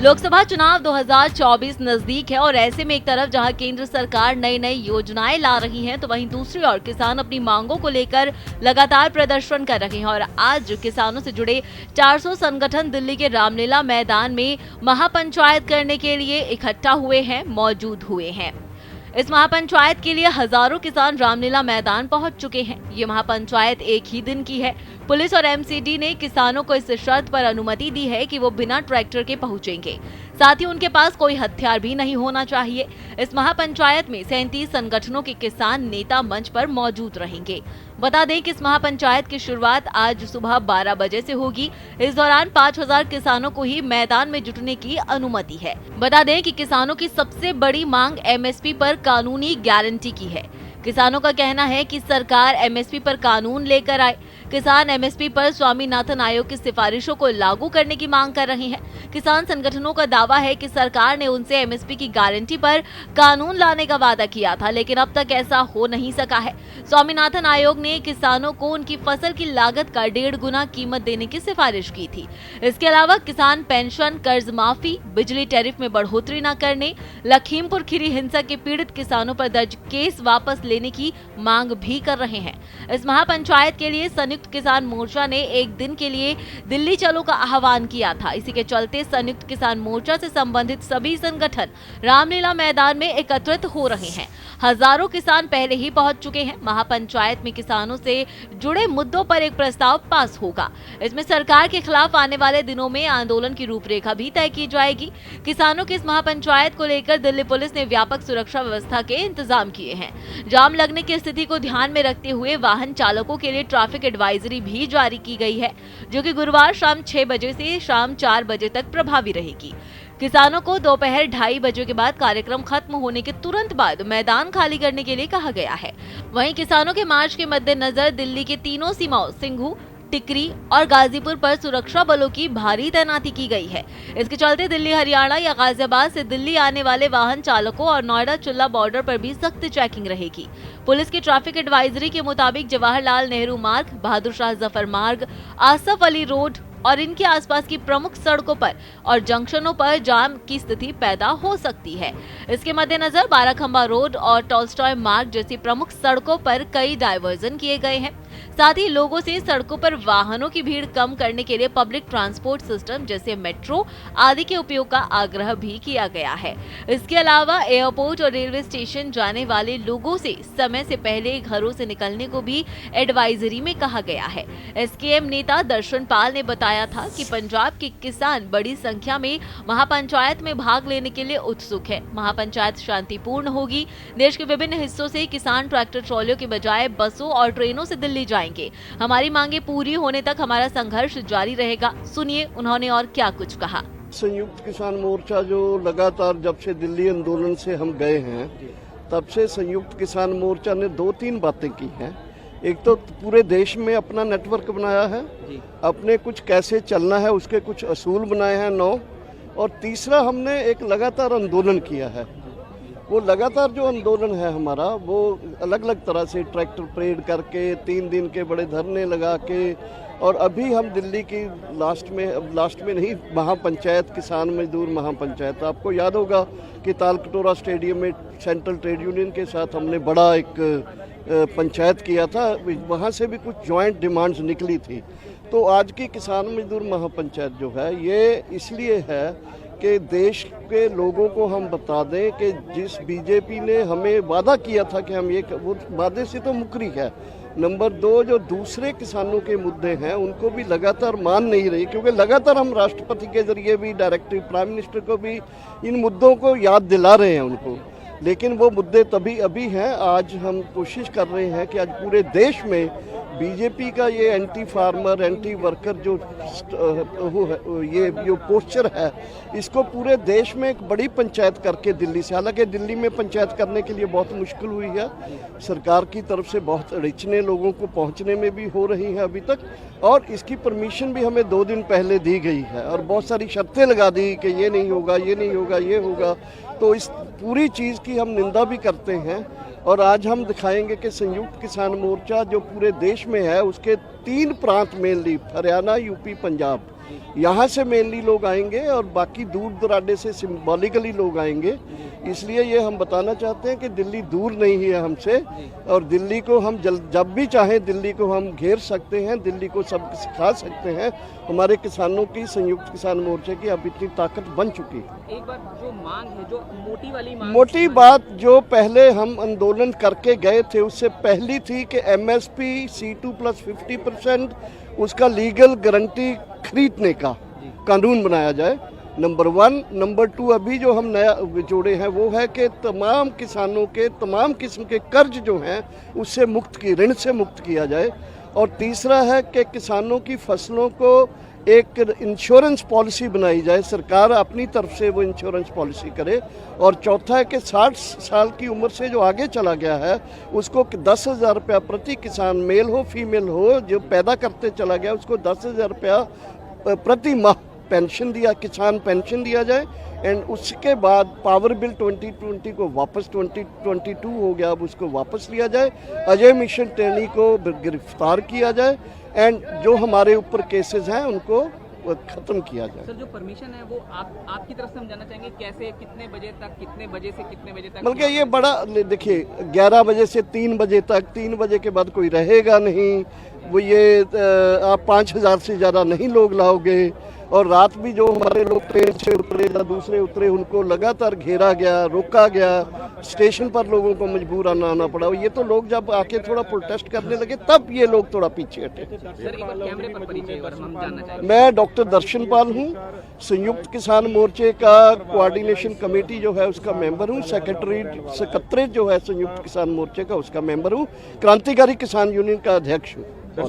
लोकसभा चुनाव 2024 नजदीक है और ऐसे में एक तरफ जहां केंद्र सरकार नई नई योजनाएं ला रही है, तो वहीं दूसरी ओर किसान अपनी मांगों को लेकर लगातार प्रदर्शन कर रहे हैं। और आज किसानों से जुड़े 400 संगठन दिल्ली के रामलीला मैदान में महापंचायत करने के लिए इकट्ठा हुए हैं, मौजूद हुए हैं। इस महापंचायत के लिए हजारों किसान रामलीला मैदान पहुंच चुके हैं। ये महापंचायत एक ही दिन की है। पुलिस और एमसीडी ने किसानों को इस शर्त पर अनुमति दी है कि वो बिना ट्रैक्टर के पहुंचेंगे, साथ ही उनके पास कोई हथियार भी नहीं होना चाहिए। इस महापंचायत में 37 संगठनों के किसान नेता मंच पर मौजूद रहेंगे। बता दें कि इस महापंचायत की शुरुआत आज सुबह 12 बजे से होगी। इस दौरान 5000 किसानों को ही मैदान में जुटने की अनुमति है। बता दें कि किसानों की सबसे बड़ी मांग एमएसपी पर कानूनी गारंटी की है। किसानों का कहना है कि सरकार एमएसपी पर कानून लेकर आए। किसान एमएसपी पर स्वामीनाथन आयोग की सिफारिशों को लागू करने की मांग कर रहे हैं। किसान संगठनों का दावा है कि सरकार ने उनसे एमएसपी की गारंटी पर कानून लाने का वादा किया था, लेकिन अब तक ऐसा हो नहीं सका है। स्वामीनाथन आयोग ने किसानों को उनकी फसल की लागत का 1.5 गुना कीमत देने की सिफारिश की थी। इसके अलावा किसान पेंशन, कर्ज माफी, बिजली टैरिफ में बढ़ोतरी न करने, लखीमपुर खीरी हिंसा के पीड़ित किसानों पर दर्ज केस वापस लेने की मांग भी कर रहे हैं। इस महापंचायत के लिए संयुक्त किसान मोर्चा ने एक दिन के लिए दिल्ली चलो का आह्वान किया था। इसी के चलते संयुक्त किसान मोर्चा से संबंधित सभी संगठन रामलीला मैदान में एकत्रित हो रहे हैं। हजारों किसान पहले ही पहुंच चुके हैं। महापंचायत में किसानों से जुड़े मुद्दों पर एक प्रस्ताव पास होगा। इसमें सरकार के खिलाफ आने वाले दिनों में आंदोलन की रूपरेखा भी तय की जाएगी। किसानों की इस महापंचायत को लेकर दिल्ली पुलिस ने व्यापक सुरक्षा व्यवस्था के इंतजाम किए हैं। जाम लगने की स्थिति को ध्यान में रखते हुए वाहन चालकों के लिए ट्रैफिक एडवाइजरी भी जारी की गई है, जो कि गुरुवार शाम 6 बजे से शाम 4 बजे तक प्रभावी रहेगी। किसानों को दोपहर 2:30 बजे के बाद कार्यक्रम खत्म होने के तुरंत बाद मैदान खाली करने के लिए कहा गया है। वहीं किसानों के मार्च के मद्देनजर दिल्ली के तीनों सीमाओं सिंघू, टिकरी और गाजीपुर पर सुरक्षा बलों की भारी तैनाती की गई है। इसके चलते दिल्ली, हरियाणा या गाजियाबाद से दिल्ली आने वाले वाहन चालकों और नोएडा चिल्ला बॉर्डर पर भी सख्त चेकिंग रहेगी। पुलिस की ट्रैफिक एडवाइजरी के मुताबिक जवाहरलाल नेहरू मार्ग, बहादुर शाह जफर मार्ग, आसफ अली रोड और इनके आसपास की प्रमुख सड़कों पर और जंक्शनों पर जाम की स्थिति पैदा हो सकती है। इसके मद्देनजर बाराखंबा रोड और टॉलस्टॉय मार्ग जैसी प्रमुख सड़कों पर कई डायवर्जन किए गए हैं। साथ ही लोगों से सड़कों पर वाहनों की भीड़ कम करने के लिए पब्लिक ट्रांसपोर्ट सिस्टम जैसे मेट्रो आदि के उपयोग का आग्रह भी किया गया है। इसके अलावा एयरपोर्ट और रेलवे स्टेशन जाने वाले लोगों से समय से पहले घरों से निकलने को भी एडवाइजरी में कहा गया है। एसकेएम नेता दर्शन पाल ने बताया था कि पंजाब के किसान बड़ी संख्या में महापंचायत में भाग लेने के लिए उत्सुक है। महापंचायत शांतिपूर्ण होगी। देश के विभिन्न हिस्सों से किसान ट्रैक्टर ट्रॉलियों के बजाय बसों और ट्रेनों से दिल्ली जाएंगे। हमारी मांगे पूरी होने तक हमारा संघर्ष जारी रहेगा। सुनिए उन्होंने और क्या कुछ कहा। संयुक्त किसान मोर्चा जो लगातार जब से दिल्ली आंदोलन से हम गए हैं, तब से संयुक्त किसान मोर्चा ने 2-3 बातें की हैं। एक तो पूरे देश में अपना नेटवर्क बनाया है, अपने कुछ कैसे चलना है उसके कुछ असूल बनाए हैं 9, और तीसरा हमने एक लगातार आंदोलन किया है। वो लगातार जो आंदोलन है हमारा, वो अलग अलग तरह से ट्रैक्टर परेड करके 3 दिन के बड़े धरने लगा के, और अभी हम दिल्ली की लास्ट में नहीं, महापंचायत, किसान मजदूर महापंचायत, आपको याद होगा कि तालकटोरा स्टेडियम में सेंट्रल ट्रेड यूनियन के साथ हमने बड़ा एक पंचायत किया था। वहाँ से भी कुछ जॉइंट डिमांड्स निकली थी। तो आज की किसान मजदूर महापंचायत जो है, ये इसलिए है कि देश के लोगों को हम बता दें कि जिस बीजेपी ने हमें वादा किया था कि हम ये, वो वादे से तो मुकरी है। नंबर 2, जो दूसरे किसानों के मुद्दे हैं उनको भी लगातार मान नहीं रही, क्योंकि लगातार हम राष्ट्रपति के जरिए भी, डायरेक्टिव प्राइम मिनिस्टर को भी इन मुद्दों को याद दिला रहे हैं उनको, लेकिन वो मुद्दे तभी अभी हैं। आज हम कोशिश कर रहे हैं कि आज पूरे देश में बीजेपी का ये एंटी फार्मर, एंटी वर्कर जो ये जो पोस्चर है, इसको पूरे देश में एक बड़ी पंचायत करके दिल्ली से, हालांकि दिल्ली में पंचायत करने के लिए बहुत मुश्किल हुई है, सरकार की तरफ से बहुत अड़चने लोगों को पहुंचने में भी हो रही हैं अभी तक, और इसकी परमिशन भी हमें 2 दिन पहले दी गई है और बहुत सारी शर्तें लगा दी कि ये नहीं होगा, ये नहीं होगा, ये होगा। तो इस पूरी चीज़ की हम निंदा भी करते हैं। और आज हम दिखाएंगे कि संयुक्त किसान मोर्चा जो पूरे देश में है, उसके 3 प्रांत मेनली, हरियाणा, यूपी, पंजाब, यहाँ से मेनली लोग आएंगे और बाकी दूर दराडे से सिंबॉलिकली लोग आएंगे। इसलिए ये हम बताना चाहते हैं कि दिल्ली दूर नहीं है हमसे और दिल्ली को हम जब भी चाहें दिल्ली को हम घेर सकते हैं, दिल्ली को सब सिखा सकते हैं। हमारे किसानों की संयुक्त किसान मोर्चे की अब इतनी ताकत बन चुकी है। एक बार जो मांग है, जो मोटी वाली मांग, मोटी बात जो पहले हम आंदोलन करके गए थे उससे पहली थी कि MSP C2 प्लस 50% उसका लीगल गारंटी खरीदने का कानून बनाया जाए, नंबर 1। नंबर 2 अभी जो हम नया जोड़े हैं वो है कि तमाम किसानों के तमाम किस्म के कर्ज जो हैं उससे मुक्त की ऋण से मुक्त किया जाए। और तीसरा है कि किसानों की फसलों को एक इंश्योरेंस पॉलिसी बनाई जाए, सरकार अपनी तरफ से वो इंश्योरेंस पॉलिसी करे। और चौथा है कि 60 साल की उम्र से जो आगे चला गया है उसको 10,000 रुपया प्रति किसान, मेल हो फीमेल हो, जो पैदा करते चला गया उसको 10,000 रुपया प्रति माह पेंशन दिया, किसान पेंशन दिया जाए। एंड उसके बाद पावर बिल 2020 को वापस 2022 हो गया, अब उसको वापस लिया जाए। अजय मिशन टेनी को गिरफ्तार किया जाए एंड जो हमारे ऊपर केसेस हैं उनको खत्म किया जाए। सर जो परमिशन है वो आपकी तरफ से हम जानना चाहेंगे, कैसे, कितने बजे तक, कितने बजे से कितने बजे तक? बल्कि ये बड़ा देखिए 11 बजे से 3 बजे तक, 3 बजे के बाद कोई रहेगा नहीं। वो ये आप 5,000 से ज़्यादा नहीं लोग लाओगे। और रात भी जो हमारे लोग ट्रेन से उतरे या दूसरे उतरे उनको लगातार घेरा गया, रोका गया, स्टेशन पर लोगों को मजबूर आना पड़ा। ये तो लोग जब आके थोड़ा प्रोटेस्ट करने लगे तब ये लोग थोड़ा पीछे हटे। सर एक बार कैमरे पर परिचय और हम जानना चाहेंगे। मैं डॉक्टर दर्शन पाल हूँ, संयुक्त किसान मोर्चे का कोऑर्डिनेशन कमेटी जो है उसका मेंबर हूँ, सेक्रेटरीट जो है संयुक्त किसान मोर्चे का उसका मेंबर हूँ, क्रांतिकारी किसान यूनियन का अध्यक्ष हूँ।